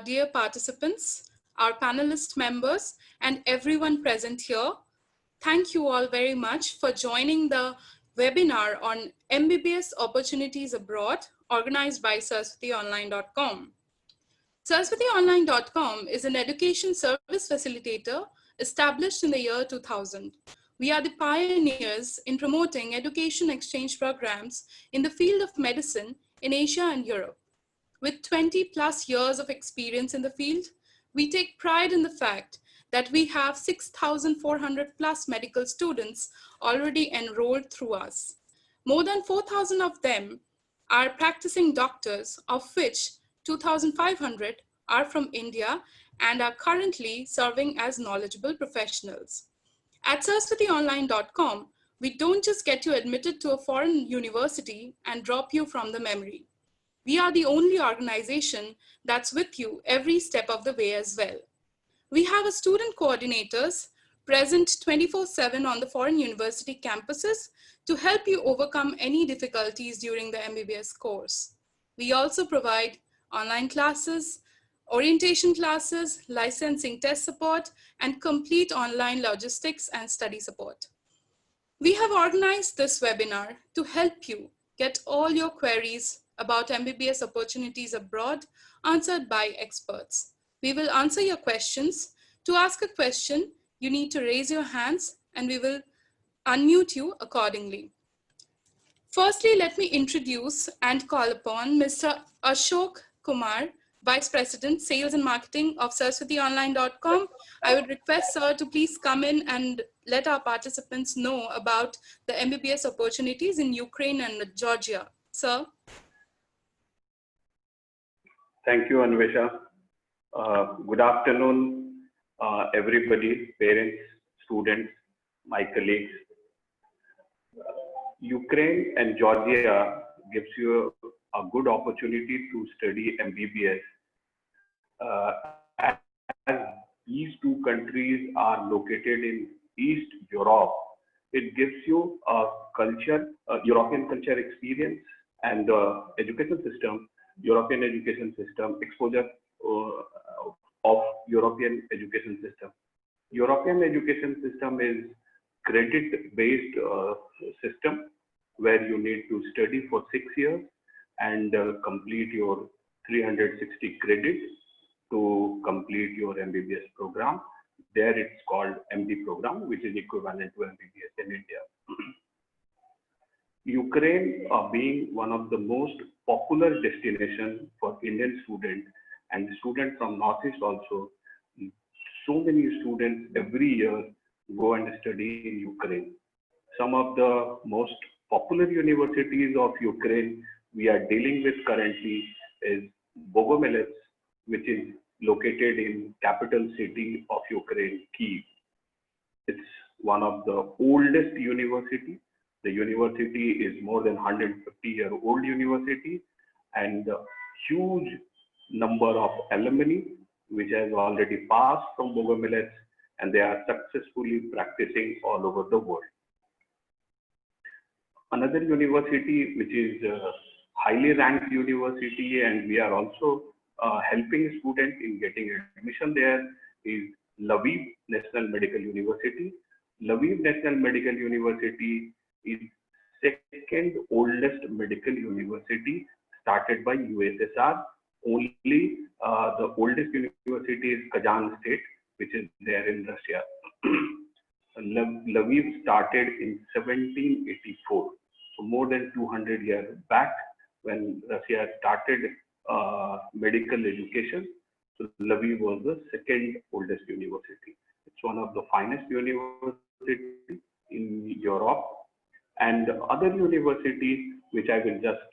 our dear participants, our panelist members, and everyone present here. Thank you all very much for joining the webinar on MBBS Opportunities Abroad, organized by SaraswatiOnline.com. SaraswatiOnline.com is an education service facilitator established in the year 2000. We are the pioneers in promoting education exchange programs in the field of medicine in Asia and Europe. With 20 plus years of experience in the field, we take pride in the fact that we have 6,400 plus medical students already enrolled through us. More than 4,000 of them are practicing doctors, of which 2,500 are from India and are currently serving as knowledgeable professionals. At SaraswatiOnline.com, we don't just get you admitted to a foreign university and drop you from the memory. We are the only organization that's with you every step of the way as well. We have a student coordinators present 24/7 on the foreign university campuses to help you overcome any difficulties during the MBBS course. We also provide online classes, orientation classes, licensing test support, and complete online logistics and study support. We have organized this webinar to help you get all your queries about MBBS opportunities abroad answered by experts. We will answer your questions. To ask a question, you need to raise your hands and we will unmute you accordingly. Firstly, let me introduce and call upon Mr. Ashok Kumar, Vice President, Sales and Marketing of SaraswatiOnline.com. I would request sir to please come in and let our participants know about the MBBS opportunities in Ukraine and Georgia. Sir. Thank you, Anvesha. Good afternoon, everybody, parents, students, my colleagues. Ukraine and Georgia gives you a good opportunity to study MBBS. As these two countries are located in East Europe, it gives you a European culture experience and the education system, European education system, exposure of European education system. European education system is credit-based system where you need to study for 6 years and complete your 360 credits to complete your MBBS program. There it's called MD program, which is equivalent to MBBS in India. Ukraine being one of the most popular destination for Indian students and students from Northeast also, so many students every year go and study in Ukraine. Some of the most popular universities of Ukraine we are dealing with currently is Bogomolets, which is located in capital city of Ukraine, Kyiv. It's one of the oldest university. The university is more than 150-year-old university and a huge number of alumni which has already passed from Bogomolets and they are successfully practicing all over the world. Another university which is a highly ranked university and we are also helping students in getting admission there is Lviv National Medical University. Lviv National Medical University is second oldest medical university started by USSR. Only the oldest university is Kazan State, which is there in Russia. Lviv started in 1784, so more than 200 years back when Russia started medical education. So Lviv was the second oldest university. It's one of the finest universities in Europe. And other universities, which I will just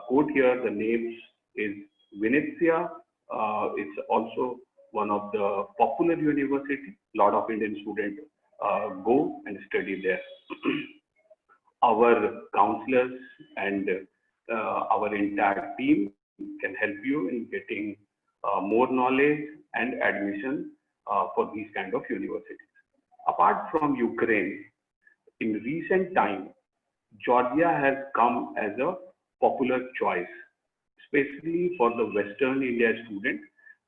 quote here, the names is Vinnytsia. It's also one of the popular university. A lot of Indian students go and study there. Our counselors and our entire team can help you in getting more knowledge and admission for these kind of universities. Apart from Ukraine, in recent time, Georgia has come as a popular choice, especially for the Western India student,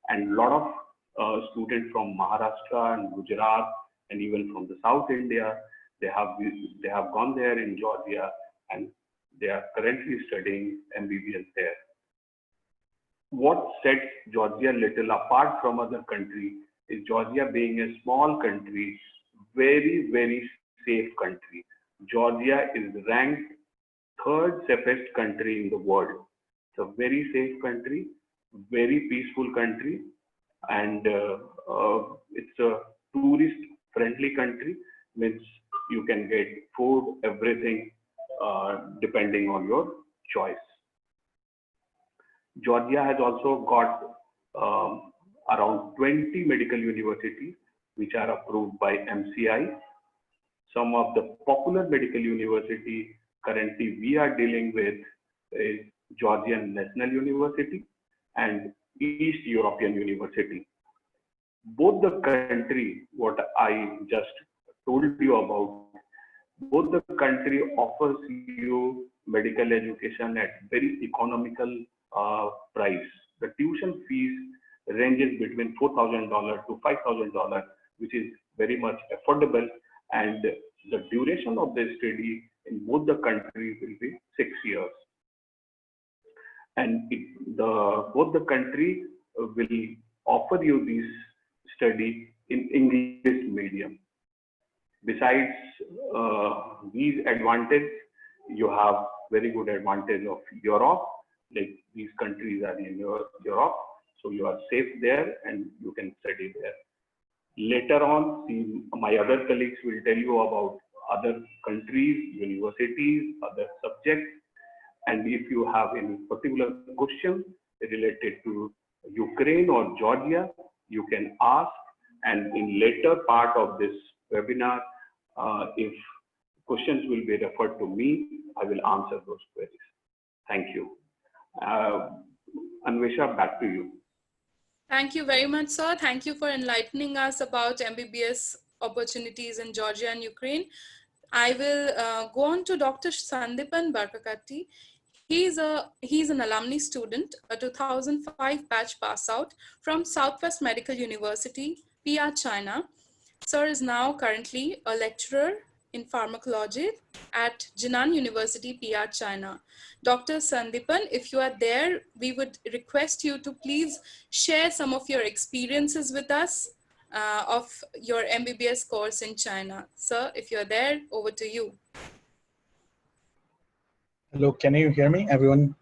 and a lot of students from Maharashtra and Gujarat and even from the South India, they have gone there in Georgia, and they are currently studying MBBS there. What sets Georgia little apart from other countries is Georgia being a small country, very, very safe country. Georgia is ranked third safest country in the world. It's a very safe country, very peaceful country, and it's a tourist friendly country, means you can get food, everything, depending on your choice. Georgia has also got around 20 medical universities which are approved by MCI. Some of the popular medical university currently we are dealing with is Georgian National University and East European University. Both the country, what I just told you about, both the country offers you medical education at very economical price. The tuition fees ranges between $4,000 to $5,000, which is very much affordable, and the duration of the study in both the countries will be 6 years. And both the country will offer you this study in English medium. Besides these advantages, you have very good advantage of Europe. Like these countries are in Europe, so you are safe there and you can study there. Later on, my other colleagues will tell you about other countries, universities, other subjects. And if you have any particular question related to Ukraine or Georgia, you can ask. And in later part of this webinar, if questions will be referred to me, I will answer those queries. Thank you. Anvesha, back to you. Thank you very much, sir. Thank you for enlightening us about MBBS opportunities in Georgia and Ukraine. I will go on to Dr. Sandipan Barkakatti. He's an alumni student, a 2005 batch pass out from Southwest Medical University, PR, China. Sir is now currently a lecturer in pharmacology at Jinan University, PR, China. Dr. Sandipan, if you are there, we would request you to please share some of your experiences with us of your MBBS course in China. Sir, if you're there, over to you. Hello, can you hear me, everyone?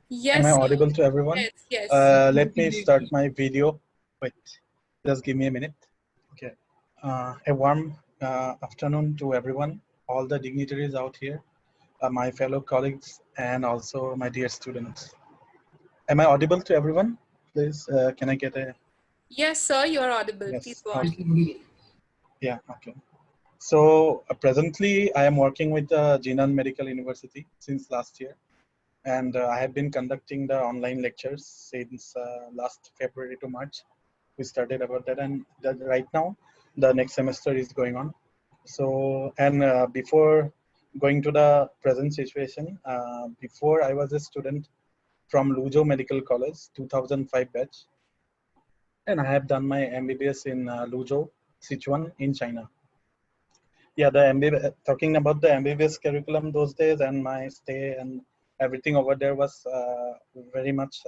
Yes. Am I audible to everyone? Yes, yes. Let me start my video. Wait, just give me a minute. Okay. A warm afternoon to everyone, all the dignitaries out here, my fellow colleagues, and also my dear students. Am I audible to everyone? Please, can I get a... Yes, sir, you are audible. Yes. Please go on. Okay. Yeah, okay. So presently, I am working with Jinan Medical University since last year. And I have been conducting the online lectures since last February to March. We started about that, and right now, the next semester is going on. So, and before going to the present situation, before I was a student from Luzhou Medical College, 2005 batch. And I have done my MBBS in Luzhou, Sichuan in China. Yeah, the MBBS, talking about the MBBS curriculum those days and my stay and everything over there was very much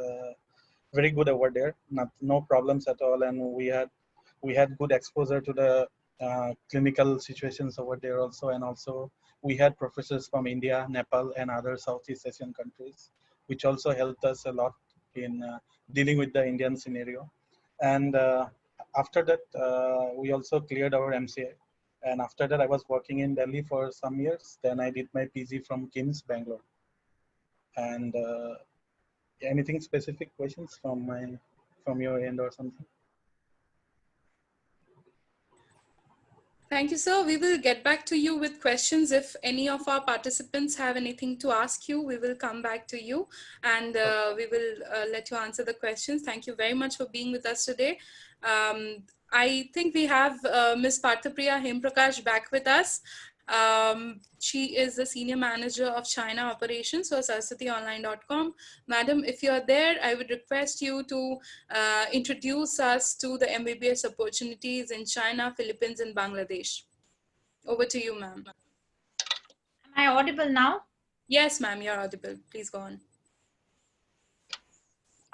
very good over there. No problems at all, and we had good exposure to the clinical situations over there also, and also we had professors from India, Nepal, and other Southeast Asian countries, which also helped us a lot in dealing with the Indian scenario. And after that, we also cleared our MCA. And after that, I was working in Delhi for some years. Then I did my PG from KIMS, Bangalore. And anything specific questions from your end or something? Thank you, sir. We will get back to you with questions. If any of our participants have anything to ask you, we will come back to you and we will let you answer the questions. Thank you very much for being with us today. I think we have Ms. Parthapriya Hemprakash back with us. She is the Senior Manager of China Operations for SaraswatiOnline.com. Madam, if you're there, I would request you to introduce us to the MBBS opportunities in China, Philippines, and Bangladesh. Over to you, ma'am. Am I audible now? Yes, ma'am, you're audible. Please go on.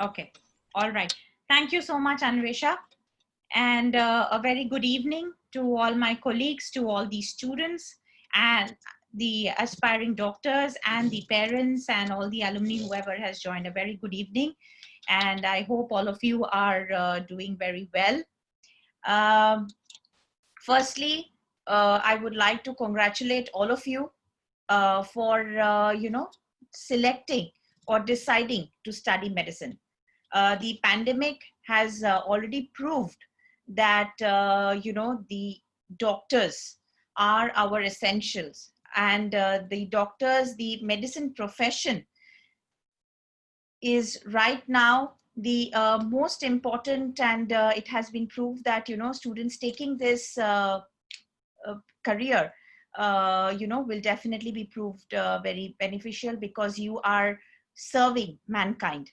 Okay. All right. Thank you so much, Anvesha. And a very good evening to all my colleagues, to all the students and the aspiring doctors and the parents and all the alumni, whoever has joined. A very good evening. And I hope all of you are doing very well. Firstly, I would like to congratulate all of you for, selecting or deciding to study medicine. The pandemic has already proved that, the doctors are our essentials, and the doctors, the medicine profession is right now the most important, and it has been proved that, students taking this career, will definitely be proved very beneficial, because you are serving mankind.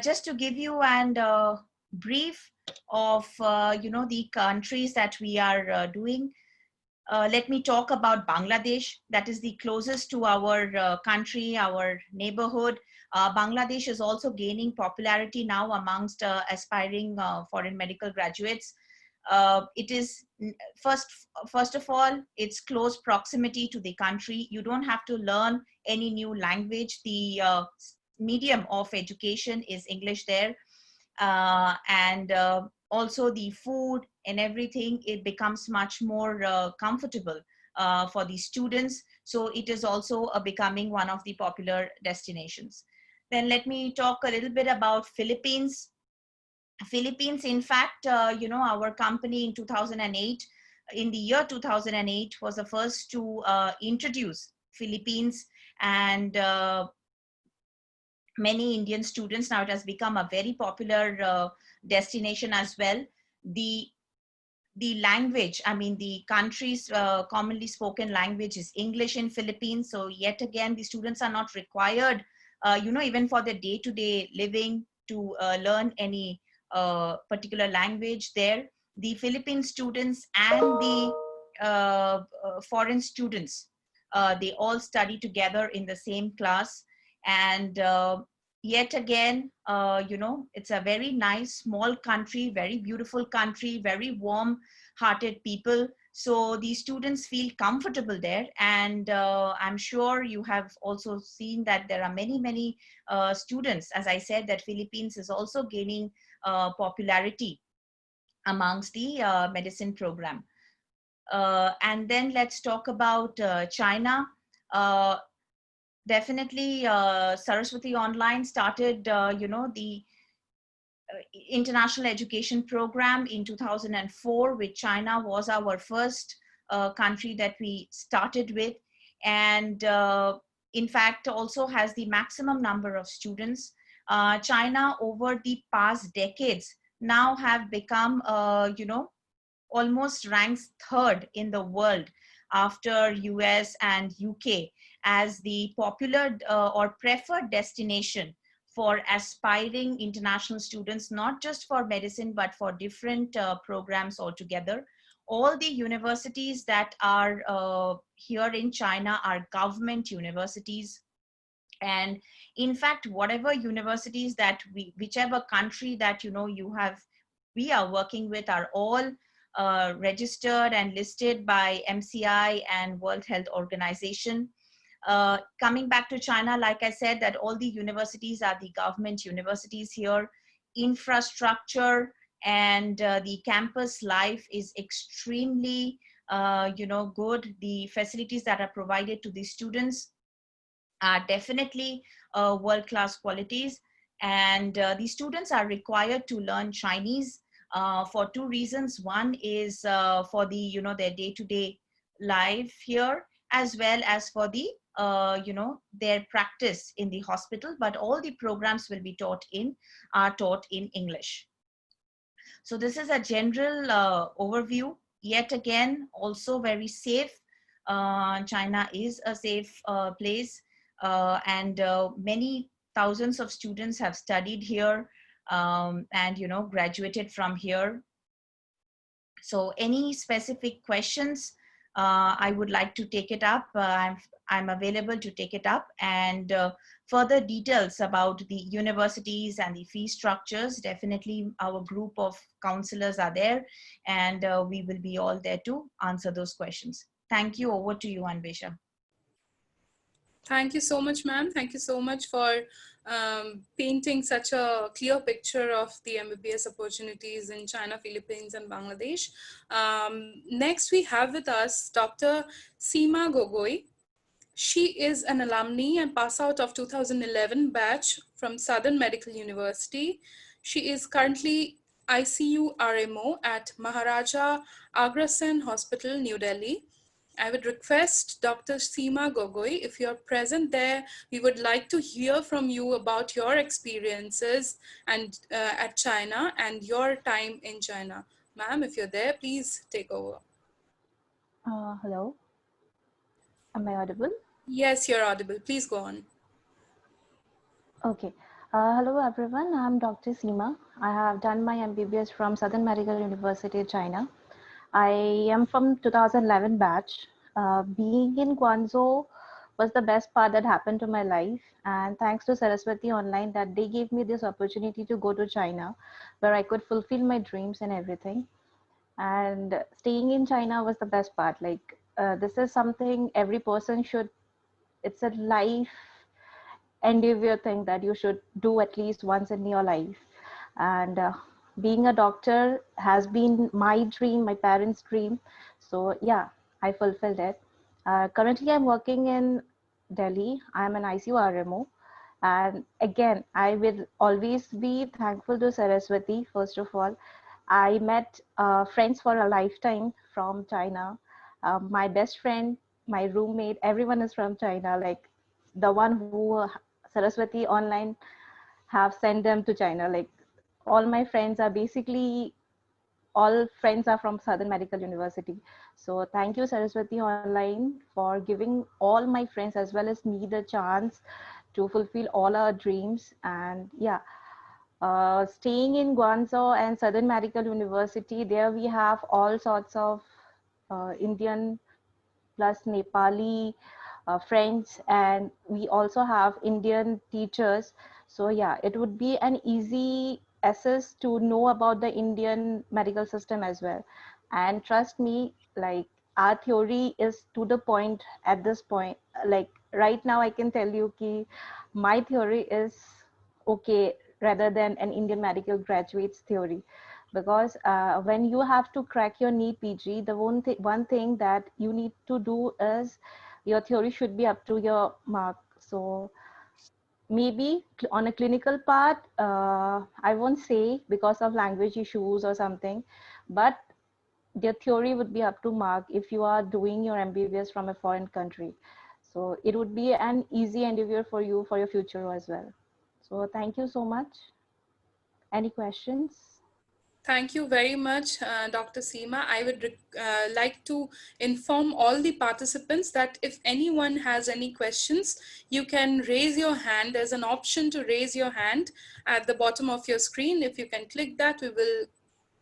Just to give you an brief of the countries that we are doing, let me talk about Bangladesh. That is the closest to our country, our neighborhood. Bangladesh is also gaining popularity now amongst aspiring foreign medical graduates. It is first of all, its close proximity to the country. You don't have to learn any new language. The medium of education is English there, and also the food and everything, it becomes much more comfortable for the students. So it is also becoming one of the popular destinations. Then let me talk a little bit about Philippines. Philippines, in fact, our company in 2008, in the year 2008, was the first to introduce Philippines, and many Indian students. Now it has become a very popular destination as well. The language, I mean, the country's commonly spoken language is English in Philippines. So yet again, the students are not required, even for their day-to-day living, to learn any particular language there. The Philippine students and the foreign students, they all study together in the same class. And yet again, it's a very nice, small country, very beautiful country, very warm-hearted people. So the students feel comfortable there. And I'm sure you have also seen that there are many, many students. As I said, that Philippines is also gaining popularity amongst the medicine program. And then let's talk about China. Definitely, Saraswati Online started, the international education program in 2004, with China was our first country that we started with. And in fact, also has the maximum number of students. China, over the past decades, now have become, almost ranks third in the world after US and UK as the popular or preferred destination for aspiring international students, not just for medicine, but for different programs altogether. All the universities that are here in China are government universities. And in fact, whatever universities that whichever country that, we are working with, are all registered and listed by MCI and World Health Organization. Coming back to China, like I said, that all the universities are the government universities here. Infrastructure and the campus life is extremely, good. The facilities that are provided to the students are definitely world-class qualities. And the students are required to learn Chinese for two reasons. One is for the, their day-to-day life here, as well as for the their practice in the hospital. But all the programs will be taught in English. So this is a general overview. yet again, also very safe. China is a safe place, and many thousands of students have studied here, and graduated from here. So any specific questions, I would like to take it up. I'm available to take it up, and further details about the universities and the fee structures. Definitely our group of counselors are there, and we will be all there to answer those questions. Thank you. Over to you, Anvesha. Thank you so much, ma'am. Thank you so much for painting such a clear picture of the MBBS opportunities in China, Philippines, and Bangladesh. Next, we have with us Dr. Seema Gogoi. She is an alumni and pass out of 2011 batch from Southern Medical University. She is currently ICU RMO at Maharaja Agrasen Hospital, New Delhi. I would request Dr. Seema Gogoi, if you're present there, we would like to hear from you about your experiences and at China and your time in China. Ma'am, if you're there, please take over. Hello, am I audible? Yes, you're audible. Please go on. Okay. Hello everyone, I'm Dr. Seema. I have done my MBBS from Southern Medical University, China. I am from 2011 batch. Being in Guangzhou was the best part that happened to my life. And thanks to Saraswati Online that they gave me this opportunity to go to China where I could fulfill my dreams and everything. And staying in China was the best part. Like this is something every person should, it's a life endeavor thing that you should do at least once in your life. And being a doctor has been my dream, my parents' dream. So yeah, I fulfilled it. Currently, I'm working in Delhi. I'm an ICU RMO. And again, I will always be thankful to Saraswati, first of all. I met friends for a lifetime from China. My best friend, my roommate, everyone is from China. Like the one who Saraswati Online have sent them to China. Like all my friends are basically, all friends are from Southern Medical University. So thank you Saraswati Online for giving all my friends as well as me the chance to fulfill all our dreams. And yeah, staying in Guangzhou and Southern Medical University, there we have all sorts of Indian plus Nepali friends, and we also have Indian teachers. So yeah, it would be an easy access to know about the Indian medical system as well. And trust me, like our theory is to the point at this point. Like right now, I can tell you ki my theory is okay rather than an Indian medical graduate's theory, because when you have to crack your NEET PG, the one thing that you need to do is your theory should be up to your mark. So maybe on a clinical part, I won't say because of language issues or something, but their theory would be up to mark if you are doing your MBBS from a foreign country. So it would be an easy endeavor for you for your future as well. So thank you so much. Any questions? Thank you very much, Dr. Seema. I would like to inform all the participants that if anyone has any questions, you can raise your hand. There's an option to raise your hand at the bottom of your screen. If you can click that, we will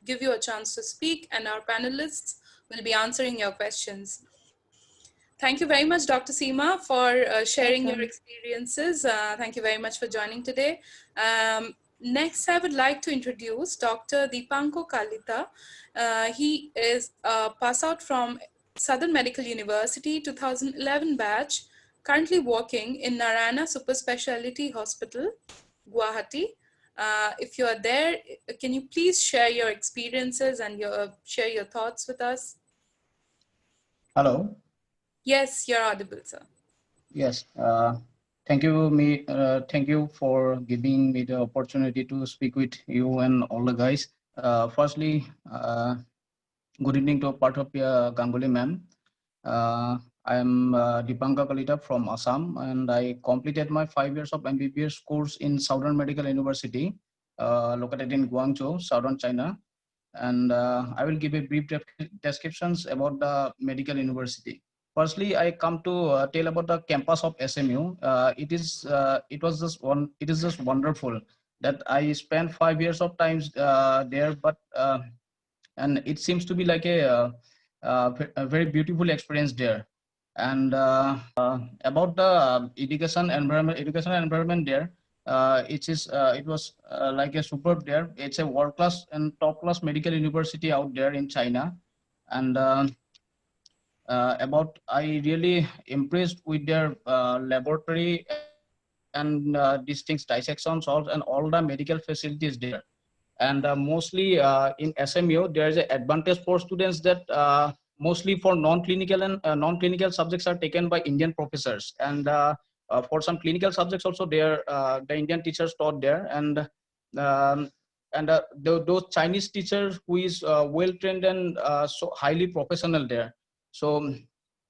give you a chance to speak and our panelists will be answering your questions. Thank you very much, Dr. Seema, for sharing your experiences. Thank you very much for joining today. Next, I would like to introduce Dr. Deepanko Kalita. He is a pass out from Southern Medical University 2011 batch, currently working in Narayana Super Speciality Hospital, Guwahati. If you are there, can you please share your experiences and share your thoughts with us? Hello. Yes, you're audible, sir. Yes. Thank you for giving me the opportunity to speak with you and all the guys. Firstly, good evening to Partopia Ganguly ma'am. I am Deepanka Kalita from Assam, and I completed my 5 years of MBBS course in Southern Medical University, located in Guangzhou, Southern China. and I will give a brief descriptions about the medical university. Firstly, I come to tell about the campus of SMU. It is just wonderful that I spent 5 years of time there, but and it seems to be like a very beautiful experience there. And about the education environment there, it was like a superb there. It's a world class and top class medical university out there in China. And about I really impressed with their laboratory and distinct dissections and all the medical facilities there. And mostly in SMU, there is an advantage for students that mostly for non-clinical and non-clinical subjects are taken by Indian professors, and for some clinical subjects also there the Indian teachers taught there, um, and those Chinese teachers who is well trained and so highly professional there. So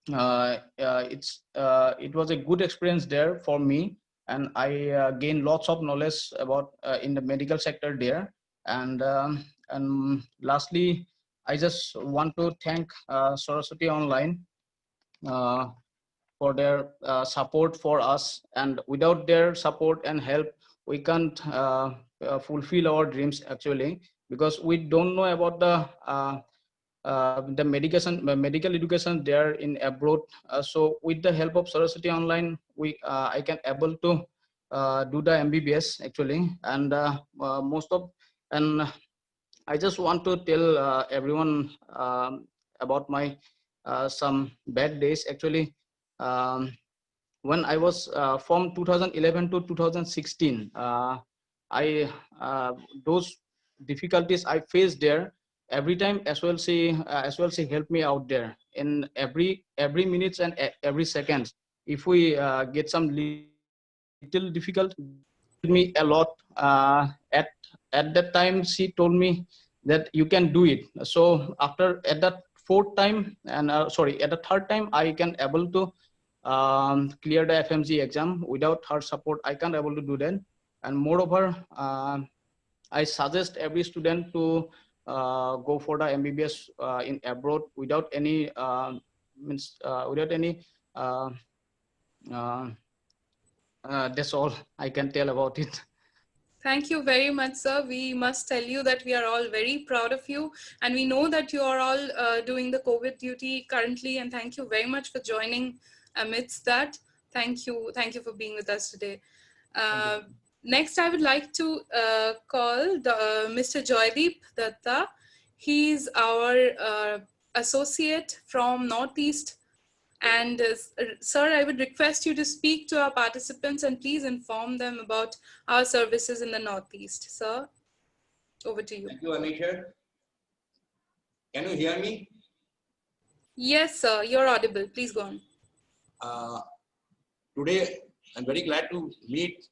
it was a good experience there for me, and I gained lots of knowledge about in the medical sector there. And lastly, I just want to thank Saraswati Online uh, for their support for us. And without their support and help, we can't fulfill our dreams actually, because we don't know about the medical education there in abroad. So with the help of Saraswati Online, I can able to do the MBBS actually, and most of and I just want to tell everyone about my some bad days actually. Um, when I was from 2011 to 2016, I those difficulties I faced there. Every time SLC helped me out there in every minutes and every seconds. If we get some little difficult, me a lot. At that time, she told me that you can do it. So after at that fourth time and at the third time, I can able to clear the FMG exam. Without her support, I can't able to do that. And moreover, I suggest every student to go for the MBBS in abroad without any without any. That's all I can tell about it. Thank you very much, sir. We must tell you that we are all very proud of you, and we know that you are all doing the COVID duty currently, and thank you very much for joining amidst that. Thank you for being with us today. Next, I would like to call Mr. Joydeep Datta. He's our associate from Northeast. And sir, I would request you to speak to our participants and please inform them about our services in the Northeast. Sir, over to you. Thank you, Anisha. Can you hear me? Yes, sir, you're audible. Please go on. Today, I'm very glad to meet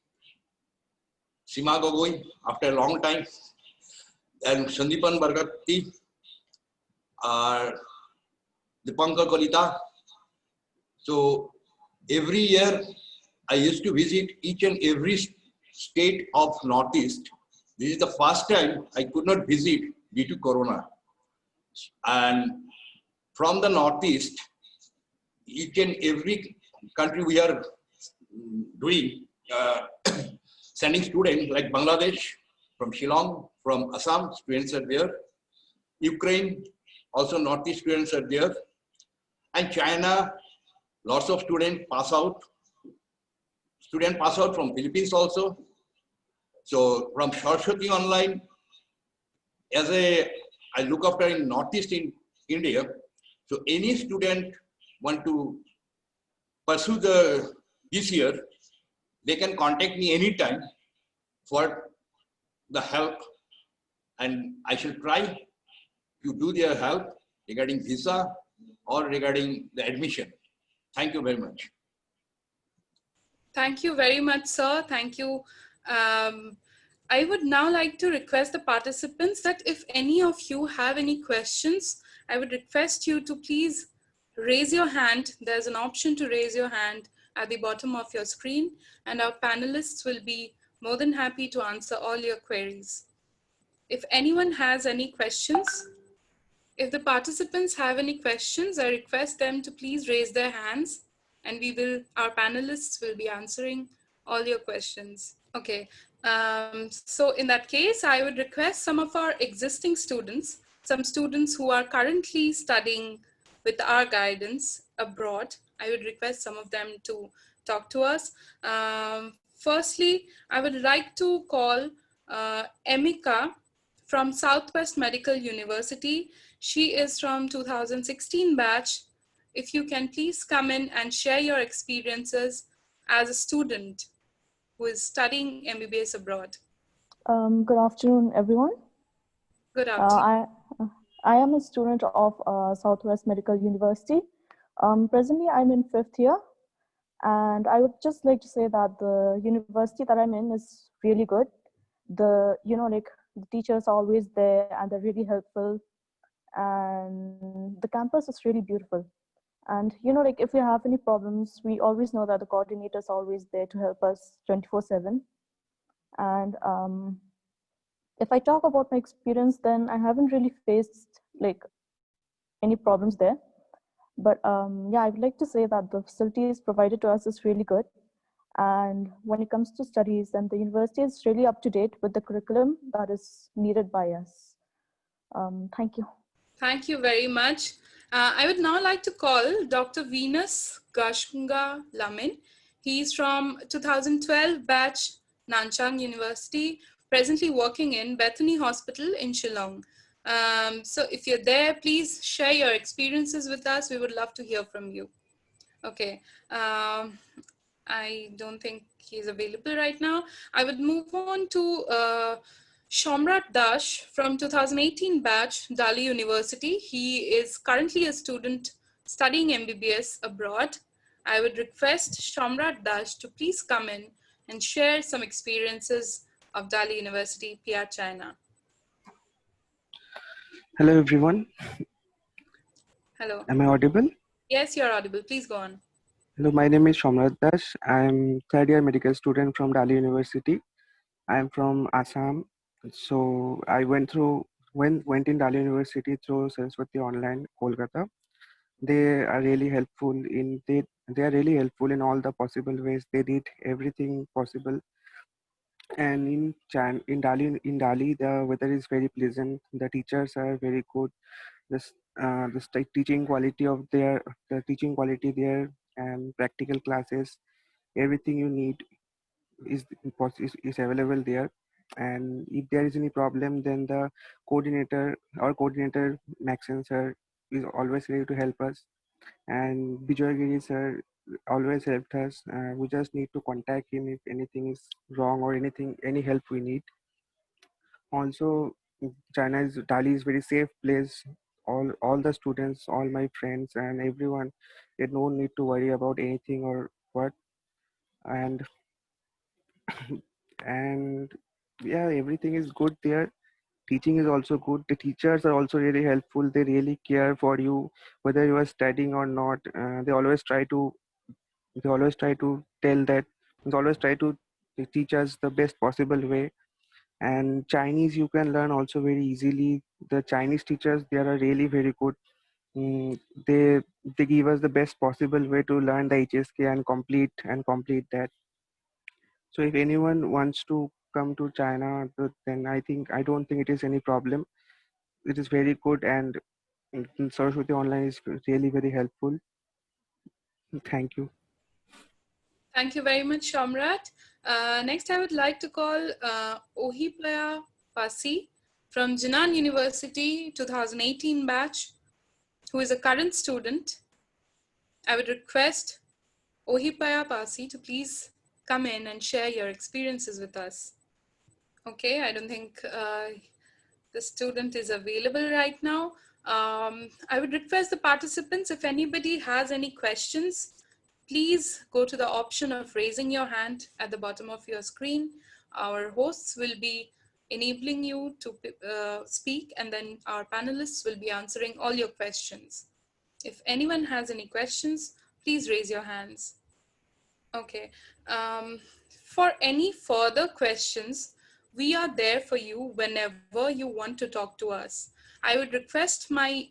Seema Gogoi after a long time, and Sandipan Bargatti, Dipankar Kalita. So every year I used to visit each and every state of Northeast. This is the first time I could not visit due to Corona. And from the Northeast, each and every country we are doing, sending students like Bangladesh, from Shillong, from Assam, students are there. Ukraine, also Northeast students are there. And China, lots of students pass out. Students pass out from Philippines also. So from Saraswati Online, I look after in Northeast in India. So any student want to pursue this year, they can contact me anytime for the help, and I shall try to do their help regarding visa or regarding the admission. Thank you very much. Thank you very much, sir. Thank you. I would now like to request the participants that if any of you have any questions, I would request you to please raise your hand. There's an option to raise your hand at the bottom of your screen, and our panelists will be more than happy to answer all your queries. If anyone has any questions, if the participants have any questions, I request them to please raise their hands and our panelists will be answering all your questions. Okay, so in that case, I would request some of our existing students, some students who are currently studying with our guidance abroad, I would request some of them to talk to us. Firstly, I would like to call Emika from Southwest Medical University. She is from 2016 batch. If you can please come in and share your experiences as a student who is studying MBBS abroad. Good afternoon, everyone. Good afternoon. I am a student of Southwest Medical University. Presently, I'm in 5th year, and I would just like to say that the university that I'm in is really good. The teachers are always there, and they're really helpful, and the campus is really beautiful. And if we have any problems, we always know that the coordinator is always there to help us 24/7. And if I talk about my experience, then I haven't really faced any problems there. But yeah, I would like to say that the facilities provided to us is really good. And when it comes to studies, then the university is really up to date with the curriculum that is needed by us. Thank you. Thank you very much. I would now like to call Dr. Venus Gashunga Lamin. He's from 2012 batch, Nanchang University, presently working in Bethany Hospital in Shillong. So if you're there, please share your experiences with us. We would love to hear from you. Okay. I don't think he's available right now. I would move on to Shomrat Dash from 2018 batch, Dali University. He is currently a student studying MBBS abroad. I would request Shomrat Dash to please come in and share some experiences of Dali University, PR China. Hello, everyone. Hello. Am I audible? Yes, you're audible. Please go on. Hello, my name is Shomrat Das. I'm third year medical student from Dali University. I'm from Assam. So I went in Dali University through Saraswati Online, Kolkata. They are really helpful they are really helpful in all the possible ways. They did everything possible. And in Dali, the weather is very pleasant. The teachers are very good. The teaching quality there and practical classes, everything you need is available there. And if there is any problem, then our coordinator Maxen sir is always ready to help us, and Bijoy Giri sir always helped us. We just need to contact him if anything is wrong or any help we need. Also, Dali is very safe place. All the students, all my friends and everyone, they don't need to worry about anything or what. And and yeah, everything is good there. Teaching is also good. The teachers are also really helpful. They really care for you, whether you are studying or not. They always try to tell that. They always try to teach us the best possible way. And Chinese you can learn also very easily. The Chinese teachers, they are really very good. Mm, they give us the best possible way to learn the HSK and complete that. So if anyone wants to come to China, then I don't think it is any problem. It is very good, and Saraswati Online is really very helpful. Thank you. Thank you very much, Shamrat. Next, I would like to call Ohipaya Pasi from Jinan University 2018 batch, who is a current student. I would request Ohipaya Pasi to please come in and share your experiences with us. Okay, I don't think the student is available right now. I would request the participants, if anybody has any questions, please go to the option of raising your hand at the bottom of your screen. Our hosts will be enabling you to speak, and then our panelists will be answering all your questions. If anyone has any questions, please raise your hands. Okay. For any further questions, We are there for you whenever you want to talk to us. I would request my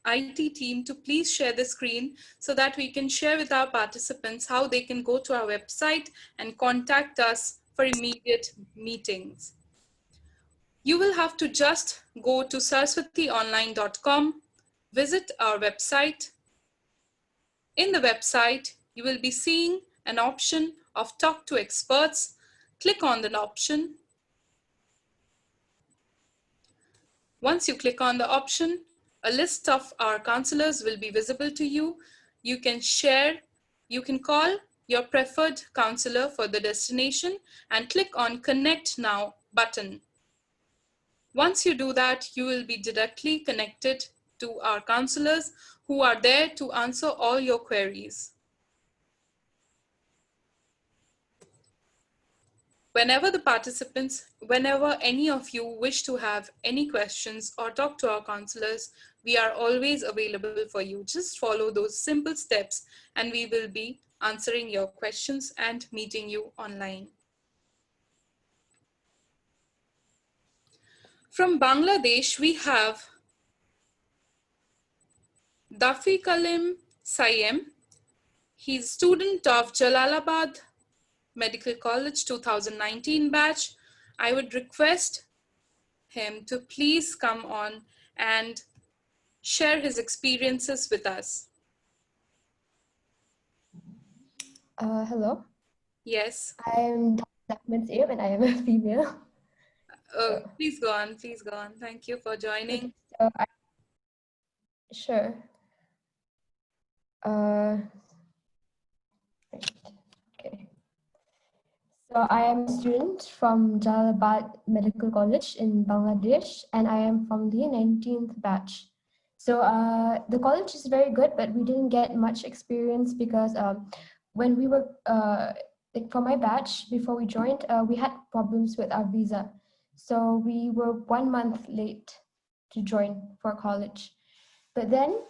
IT team to please share the screen so that we can share with our participants how they can go to our website and contact us for immediate meetings. You will have to just go to saraswationline.com, visit our website. In the website, you will be seeing an option of Talk to Experts. Click on that option. Once you click on the option, a list of our counselors will be visible to you. You can call your preferred counselor for the destination and click on Connect Now button. Once you do that, you will be directly connected to our counselors who are there to answer all your queries. Whenever any of you wish to have any questions or talk to our counselors, we are always available for you. Just follow those simple steps and we will be answering your questions and meeting you online. From Bangladesh, we have Dafiq Sayem. He's a student of Jalalabad Medical College 2019 batch. I would request him to please come on and share his experiences with us. Hello. Yes. I'm Ahmed Sayem and I am a female. Please go on. Please go on. Thank you for joining. Sure. Okay. So I am a student from Jalalabad Medical College in Bangladesh, and I am from the 19th batch. So the college is very good, but we didn't get much experience because when we were, like for my batch, before we joined, we had problems with our visa. So we were 1 month late to join for college. But then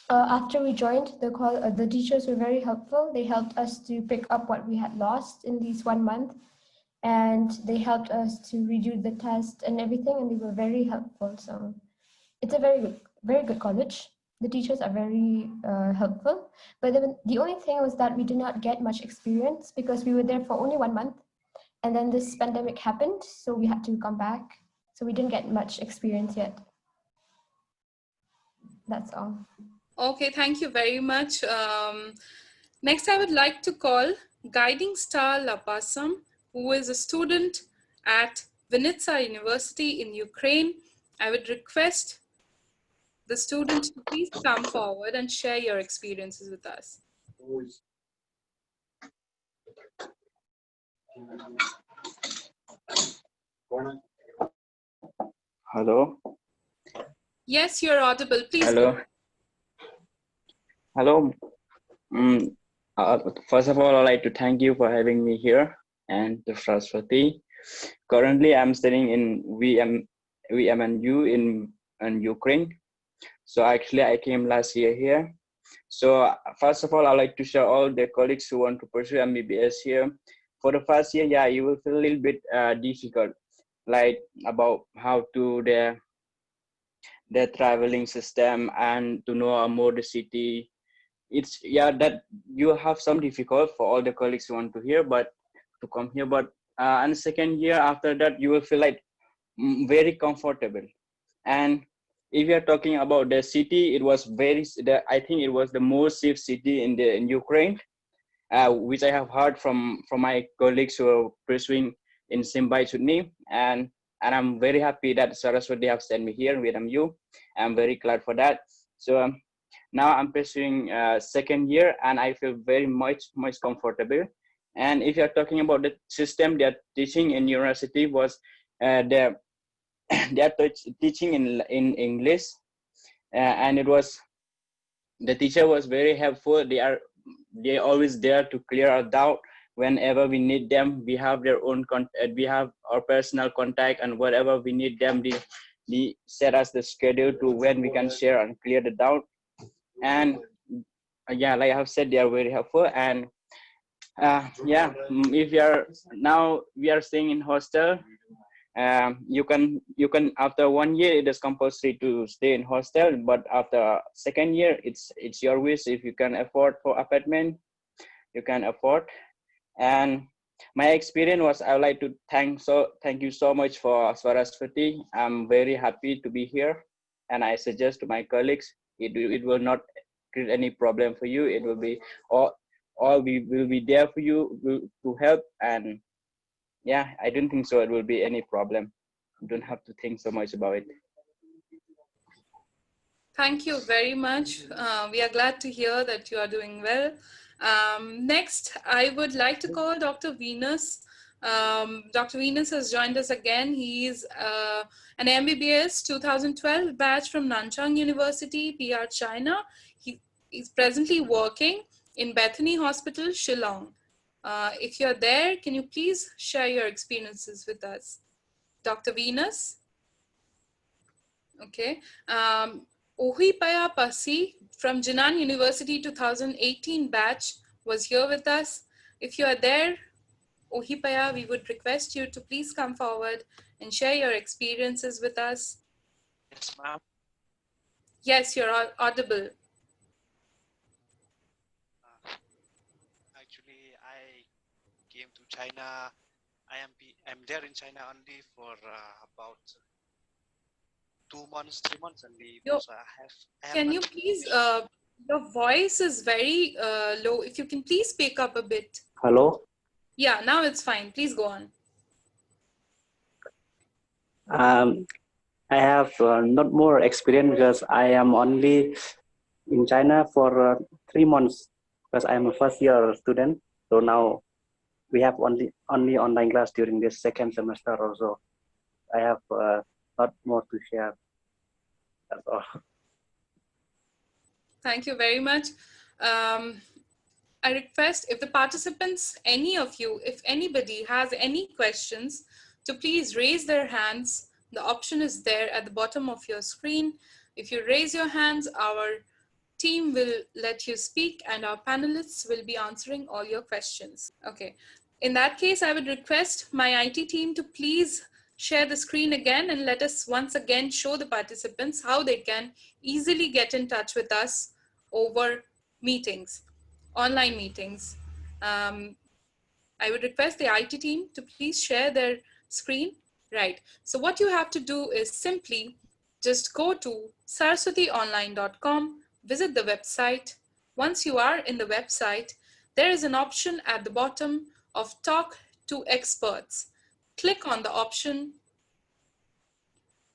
after we joined, the teachers were very helpful. They helped us to pick up what we had lost in these 1 month. And they helped us to redo the test and everything. And they were very helpful. So it's a very good college. The teachers are very helpful. But the only thing was that we did not get much experience because we were there for only 1 month. And then this pandemic happened, so we had to come back. So we didn't get much experience yet. That's all. Okay, thank you very much. Next, I would like to call Guiding Star Lapasam, who is a student at Vinnytsia University in Ukraine. I would request the student to please come forward and share your experiences with us. Hello. Yes, you're audible. Please. Hello. Hello. First of all, I'd like to thank you for having me here and to Saraswati. Currently, I'm studying in VMNU in Ukraine. So actually, I came last year here. So first of all, I'd like to share all the colleagues who want to pursue MBBS here. For the first year, yeah, you will feel a little bit difficult, like about how to their traveling system and to know more the city. It's that you have some difficult for all the colleagues who want to hear, but to come here. But and second year after that, you will feel like very comfortable. And if you are talking about the city, it was I think it was the most safe city in Ukraine, which I have heard from my colleagues who are pursuing in same batch with me, and I'm very happy that Saraswati have sent me here with you. I'm very glad for that. So now I'm pursuing second year, and I feel very much comfortable. And if you're talking about the system they're teaching in university was they're teaching in English, and it was the teacher was very helpful. They always there to clear our doubt whenever we need them. We have their own contact, we have our personal contact, and whatever we need them, they set us the schedule to when we can share and clear the doubt. And yeah, like I have said, they are very helpful. And if we are staying in hostel, You can after 1 year it is compulsory to stay in hostel, but after 2nd year it's your wish. If you can afford for apartment, you can afford. And my experience was, I would like to thank you so much for Saraswati. I'm very happy to be here, and I suggest to my colleagues, it will not create any problem for you. It will be all we will be there for you to help. And yeah, I don't think so it will be any problem. You don't have to think so much about it. Thank you very much. We are glad to hear that you are doing well. Next, I would like to call Dr. Venus. Dr. Venus has joined us again. He is an MBBS 2012 batch from Nanchang University, PR, China. He is presently working in Bethany Hospital, Shillong. If you're there, can you please share your experiences with us? Dr. Venus? Okay. Ohipaya Pasi from Jinan University 2018 batch was here with us. If you are there, Ohipaya, we would request you to please come forward and share your experiences with us. Yes, ma'am. Yes, you're audible. Actually, I came to China. I'm there in China only for about 2 months, 3 months only. So I have can you please, your voice is very low. If you can please speak up a bit. Hello. Yeah, now it's fine. Please go on. I have not more experience because I am only in China for 3 months because I am a first year student. So now we have only online class during this 2nd semester also. I have lot more to share. That's all. Thank you very much. I request if the participants, any of you, if anybody has any questions, to please raise their hands. The option is there at the bottom of your screen. If you raise your hands, our team will let you speak and our panelists will be answering all your questions. Okay. In that case, I would request my IT team to please share the screen again and let us once again show the participants how they can easily get in touch with us over meetings, online meetings. I would request the IT team to please share their screen. Right. So what you have to do is simply just go to saraswationline.com, visit the website. Once you are in the website, there is an option at the bottom of Talk to Experts. Click on the option.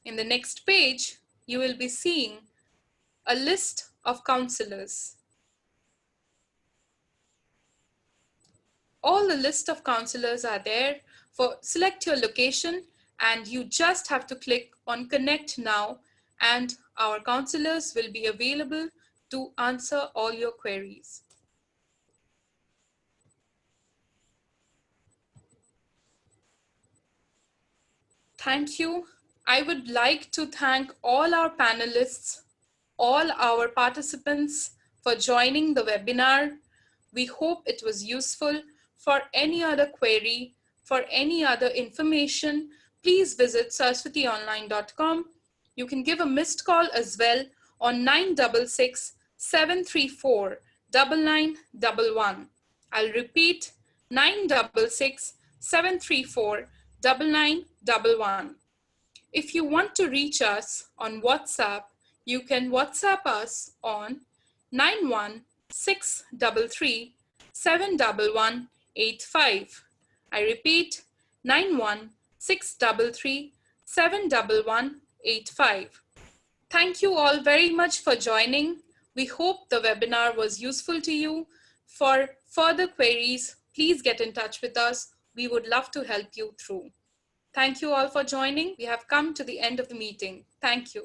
In the next page, you will be seeing a list of counselors. All the list of counselors are there. Select your location and you just have to click on Connect Now and our counselors will be available to answer all your queries. Thank you. I would like to thank all our panelists, all our participants for joining the webinar. We hope it was useful. For any other query, for any other information, please visit saraswationline.com. You can give a missed call as well on 966 734 9911. I'll repeat, 966 734 9911. If you want to reach us on WhatsApp, you can WhatsApp us on 91633 71185. I repeat, 91633 71185. Thank you all very much for joining. We hope the webinar was useful to you. For further queries, please get in touch with us. We would love to help you through. Thank you all for joining. We have come to the end of the meeting. Thank you.